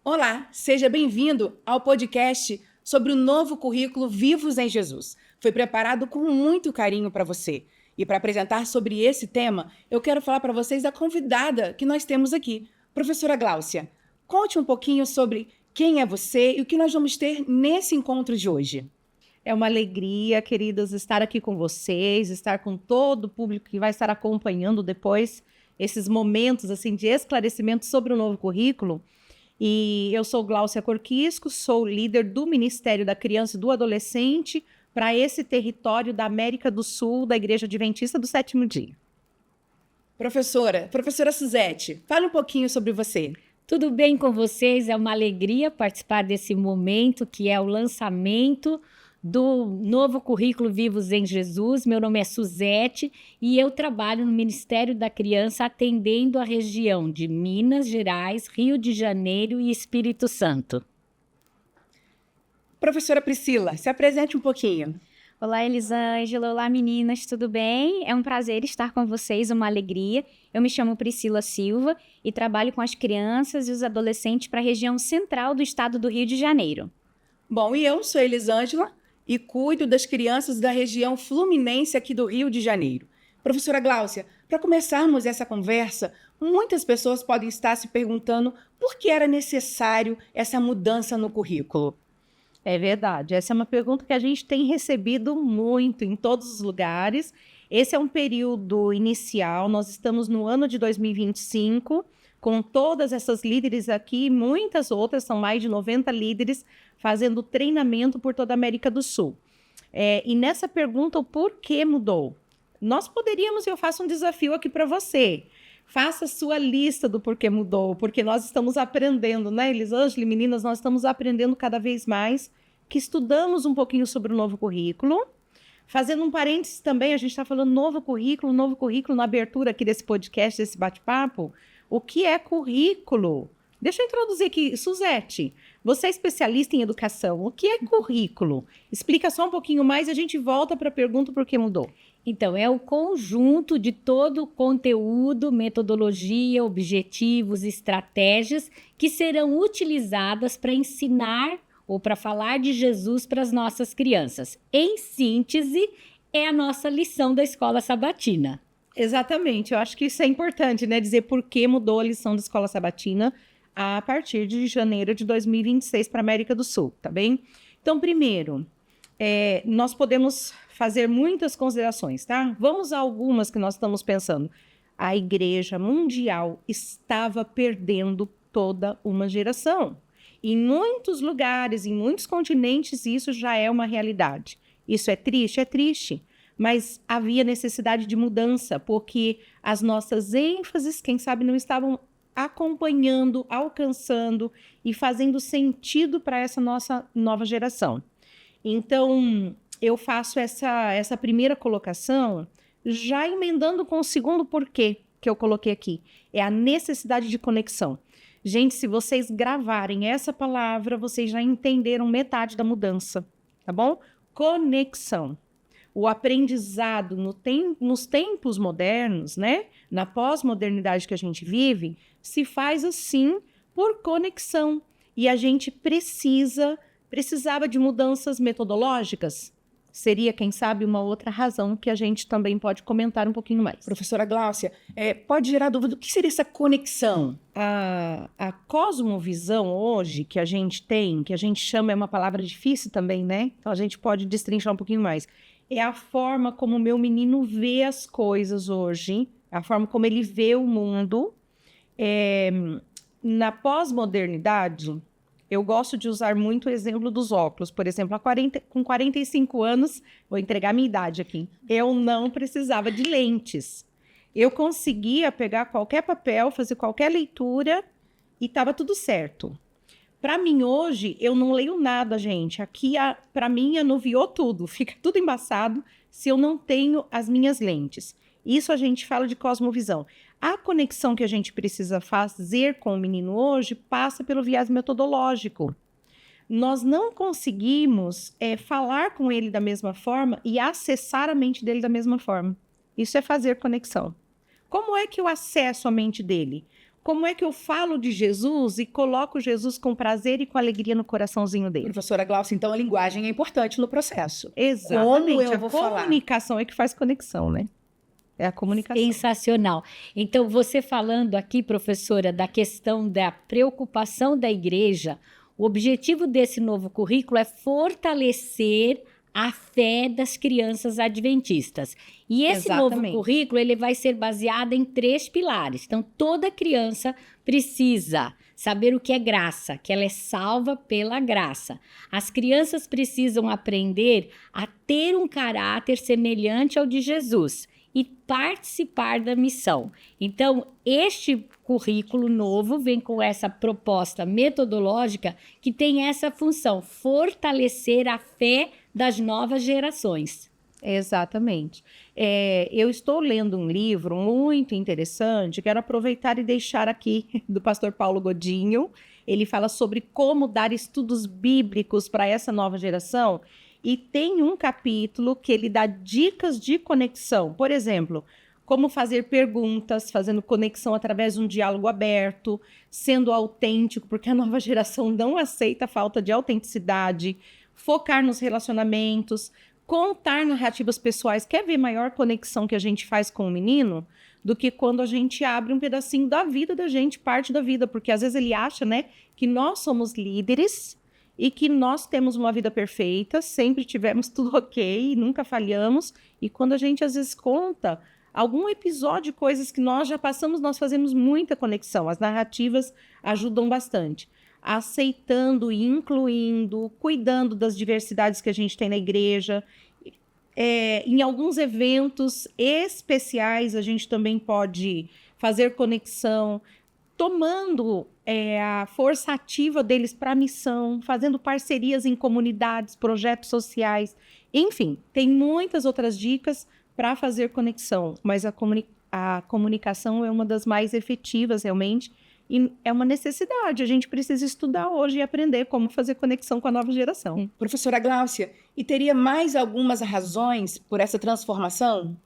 Olá, seja bem-vindo ao podcast sobre o novo currículo Vivos em Jesus. Foi preparado com muito carinho para você. E para apresentar sobre esse tema, eu quero falar para vocês da convidada que nós temos aqui, professora Gláucia. Conte um pouquinho sobre quem é você e o que nós vamos ter nesse encontro de hoje. É uma alegria, queridas, estar aqui com vocês, estar com todo o público que vai estar acompanhando depois esses momentos assim de esclarecimento sobre o novo currículo. E eu sou Gláucia Corquisco, sou líder do Ministério da Criança e do Adolescente para esse território da América do Sul, da Igreja Adventista do Sétimo Dia. Professora Suzete, fale um pouquinho sobre você. Tudo bem com vocês? É uma alegria participar desse momento que é o lançamento do novo currículo Vivos em Jesus. Meu nome é Suzete e eu trabalho no Ministério da Criança atendendo a região de Minas Gerais, Rio de Janeiro e Espírito Santo. Professora Priscila, se apresente um pouquinho. Olá, Elisângela. Olá, meninas. Tudo bem? É um prazer estar com vocês, uma alegria. Eu me chamo Priscila Silva e trabalho com as crianças e os adolescentes para a região central do estado do Rio de Janeiro. Bom, e eu sou Elisângela e cuido das crianças da região fluminense aqui do Rio de Janeiro. Professora Gláucia, para começarmos essa conversa, muitas pessoas podem estar se perguntando por que era necessário essa mudança no currículo. É verdade, essa é uma pergunta que a gente tem recebido muito em todos os lugares. Esse é um período inicial, nós estamos no ano de 2025, com todas essas líderes aqui, muitas outras, são mais de 90 líderes, fazendo treinamento por toda a América do Sul. E nessa pergunta, o porquê mudou? Nós poderíamos, eu faço um desafio aqui para você, faça a sua lista do porquê mudou, porque nós estamos aprendendo, né, Elisângela e meninas, nós estamos aprendendo cada vez mais, que estudamos um pouquinho sobre o novo currículo. Fazendo um parênteses também, a gente está falando novo currículo na abertura aqui desse podcast, desse bate-papo. O que é currículo? Deixa eu introduzir aqui, Suzete, você é especialista em educação, o que é currículo? Explica só um pouquinho mais e a gente volta para a pergunta por que mudou. Então, é o conjunto de todo o conteúdo, metodologia, objetivos, estratégias que serão utilizadas para ensinar ou para falar de Jesus para as nossas crianças. Em síntese, é a nossa lição da Escola Sabatina. Exatamente, eu acho que isso é importante, né? Dizer por que mudou a lição da Escola Sabatina a partir de janeiro de 2026 para a América do Sul, tá bem? Então, primeiro, nós podemos fazer muitas considerações, tá? Vamos a algumas que nós estamos pensando. A Igreja Mundial estava perdendo toda uma geração. Em muitos lugares, em muitos continentes, isso já é uma realidade. Isso é triste? É triste. Mas havia necessidade de mudança, porque as nossas ênfases, quem sabe, não estavam acompanhando, alcançando e fazendo sentido para essa nossa nova geração. Então, eu faço essa primeira colocação já emendando com o segundo porquê que eu coloquei aqui. É a necessidade de conexão. Gente, se vocês gravarem essa palavra, vocês já entenderam metade da mudança, tá bom? Conexão. O aprendizado nos tempos modernos, né? Na pós-modernidade que a gente vive, se faz assim por conexão. E a gente precisava de mudanças metodológicas. Seria, quem sabe, uma outra razão que a gente também pode comentar um pouquinho mais. Professora Gláucia, pode gerar dúvida, o que seria essa conexão? A cosmovisão hoje que a gente tem, que a gente chama, é uma palavra difícil também, né? Então a gente pode destrinchar um pouquinho mais. É a forma como o meu menino vê as coisas hoje, a forma como ele vê o mundo. Na pós-modernidade, eu gosto de usar muito o exemplo dos óculos. Por exemplo, com 45 anos, vou entregar a minha idade aqui, eu não precisava de lentes. Eu conseguia pegar qualquer papel, fazer qualquer leitura e estava tudo certo. Para mim, hoje, eu não leio nada, gente. Aqui, para mim, anuviou tudo. Fica tudo embaçado se eu não tenho as minhas lentes. Isso a gente fala de cosmovisão. A conexão que a gente precisa fazer com o menino hoje passa pelo viés metodológico. Nós não conseguimos falar com ele da mesma forma e acessar a mente dele da mesma forma. Isso é fazer conexão. Como é que eu acesso a mente dele? como é que eu falo de Jesus e coloco Jesus com prazer e com alegria no coraçãozinho dele. Professora Glaucia, então a linguagem é importante no processo. Exatamente. Como eu vou a falar? comunicação é que faz conexão, né? É a comunicação. Sensacional. Então, você falando aqui, professora, da questão da preocupação da igreja, o objetivo desse novo currículo é fortalecer a fé das crianças adventistas. E esse novo Exatamente. currículo, ele vai ser baseado em 3 pilares. Então, toda criança precisa saber o que é graça, que ela é salva pela graça. As crianças precisam aprender a ter um caráter semelhante ao de Jesus e participar da missão. Então, este currículo novo vem com essa proposta metodológica que tem essa função, fortalecer a fé das novas gerações. Exatamente. Eu estou lendo um livro muito interessante, quero aproveitar e deixar aqui, do pastor Paulo Godinho. Ele fala sobre como dar estudos bíblicos para essa nova geração, e tem um capítulo que ele dá dicas de conexão. Por exemplo, como fazer perguntas, fazendo conexão através de um diálogo aberto, sendo autêntico, porque a nova geração não aceita a falta de autenticidade, focar nos relacionamentos, contar narrativas pessoais. Quer ver maior conexão que a gente faz com o menino do que quando a gente abre um pedacinho da vida da gente, parte da vida, porque às vezes ele acha, né, que nós somos líderes e que nós temos uma vida perfeita, sempre tivemos tudo ok, nunca falhamos, e quando a gente às vezes conta algum episódio, coisas que nós já passamos, nós fazemos muita conexão. As narrativas ajudam bastante. Aceitando e incluindo, cuidando das diversidades que a gente tem na igreja. Em alguns eventos especiais, a gente também pode fazer conexão, tomando a força ativa deles para a missão, fazendo parcerias em comunidades, projetos sociais. Enfim, tem muitas outras dicas para fazer conexão, mas a comunicação é uma das mais efetivas, realmente, e é uma necessidade. A gente precisa estudar hoje e aprender como fazer conexão com a nova geração. Professora Glaucia, e teria mais algumas razões por essa transformação?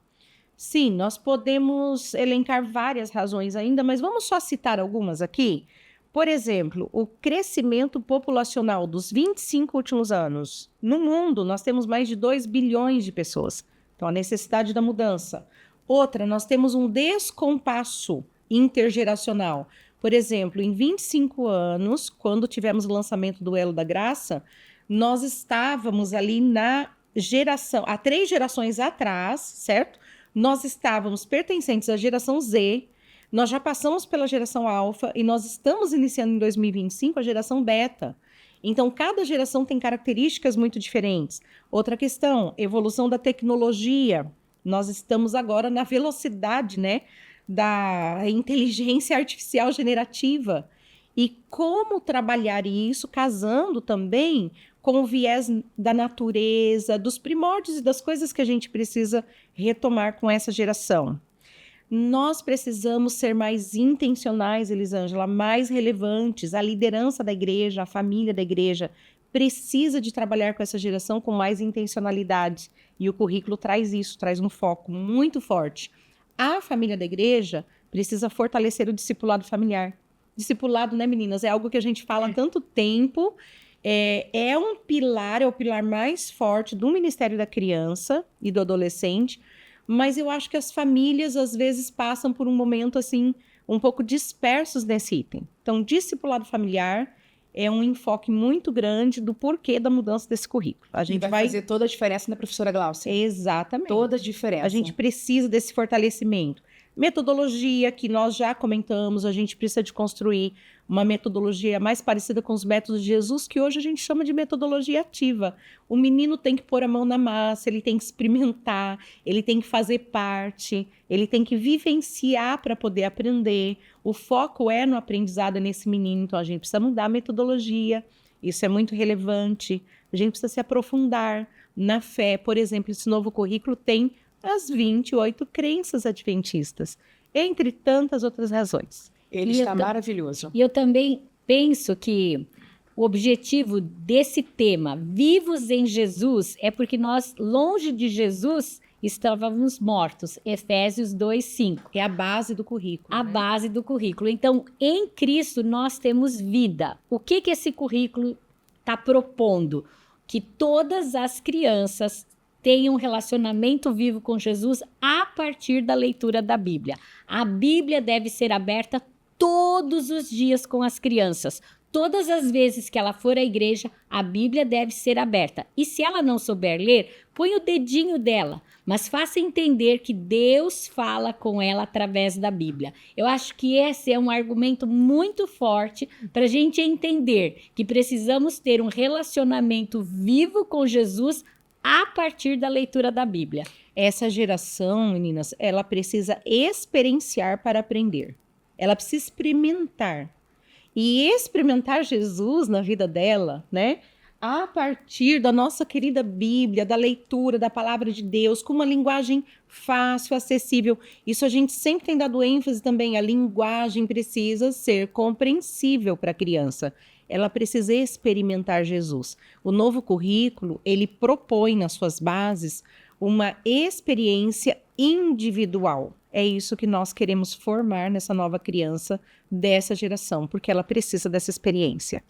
Sim, nós podemos elencar várias razões ainda, mas vamos só citar algumas aqui. Por exemplo, o crescimento populacional dos 25 últimos anos. No mundo, nós temos mais de 2 bilhões de pessoas. Então, a necessidade da mudança. Outra, nós temos um descompasso intergeracional. Por exemplo, em 25 anos, quando tivemos o lançamento do Elo da Graça, nós estávamos ali na geração, há 3 gerações atrás, certo? Nós estávamos pertencentes à geração Z, nós já passamos pela geração Alfa e nós estamos iniciando em 2025 a geração Beta. Então, cada geração tem características muito diferentes. Outra questão, evolução da tecnologia. Nós estamos agora na velocidade, né, da inteligência artificial generativa. E como trabalhar isso, casando também com o viés da natureza, dos primórdios e das coisas que a gente precisa retomar com essa geração. Nós precisamos ser mais intencionais, Elisângela, mais relevantes. A liderança da igreja, a família da igreja, precisa de trabalhar com essa geração com mais intencionalidade. E o currículo traz isso, traz um foco muito forte. A família da igreja precisa fortalecer o discipulado familiar. Discipulado, né, meninas? É algo que a gente fala há tanto tempo. É um pilar, é o pilar mais forte do Ministério da Criança e do Adolescente. Mas eu acho que as famílias, às vezes, passam por um momento, assim, um pouco dispersos nesse item. Então, discipulado familiar é um enfoque muito grande do porquê da mudança desse currículo. A gente vai fazer toda a diferença, né, professora Glaucia? Exatamente. Toda a diferença. A gente precisa desse fortalecimento. Metodologia, que nós já comentamos, a gente precisa de construir uma metodologia mais parecida com os métodos de Jesus, que hoje a gente chama de metodologia ativa. O menino tem que pôr a mão na massa, ele tem que experimentar, ele tem que fazer parte, ele tem que vivenciar para poder aprender. O foco é no aprendizado nesse menino, então a gente precisa mudar a metodologia, isso é muito relevante. A gente precisa se aprofundar na fé. Por exemplo, esse novo currículo tem as 28 crenças adventistas, entre tantas outras razões. Ele está maravilhoso. E eu também penso que o objetivo desse tema, Vivos em Jesus, é porque nós, longe de Jesus, estávamos mortos. Efésios 2:5. É a base do currículo. A base do currículo. Então, em Cristo, nós temos vida. O que esse currículo está propondo? Que todas as crianças tenham um relacionamento vivo com Jesus a partir da leitura da Bíblia. A Bíblia deve ser aberta todos os dias com as crianças. Todas as vezes que ela for à igreja, a Bíblia deve ser aberta. E se ela não souber ler, põe o dedinho dela, mas faça entender que Deus fala com ela através da Bíblia. Eu acho que esse é um argumento muito forte para a gente entender que precisamos ter um relacionamento vivo com Jesus a partir da leitura da Bíblia. Essa geração, meninas, ela precisa experienciar para aprender. Ela precisa experimentar. E experimentar Jesus na vida dela, né? A partir da nossa querida Bíblia, da leitura da palavra de Deus, com uma linguagem fácil, acessível. Isso a gente sempre tem dado ênfase também. A linguagem precisa ser compreensível para a criança. Ela precisa experimentar Jesus. O novo currículo, ele propõe nas suas bases uma experiência individual. É isso que nós queremos formar nessa nova criança dessa geração, porque ela precisa dessa experiência.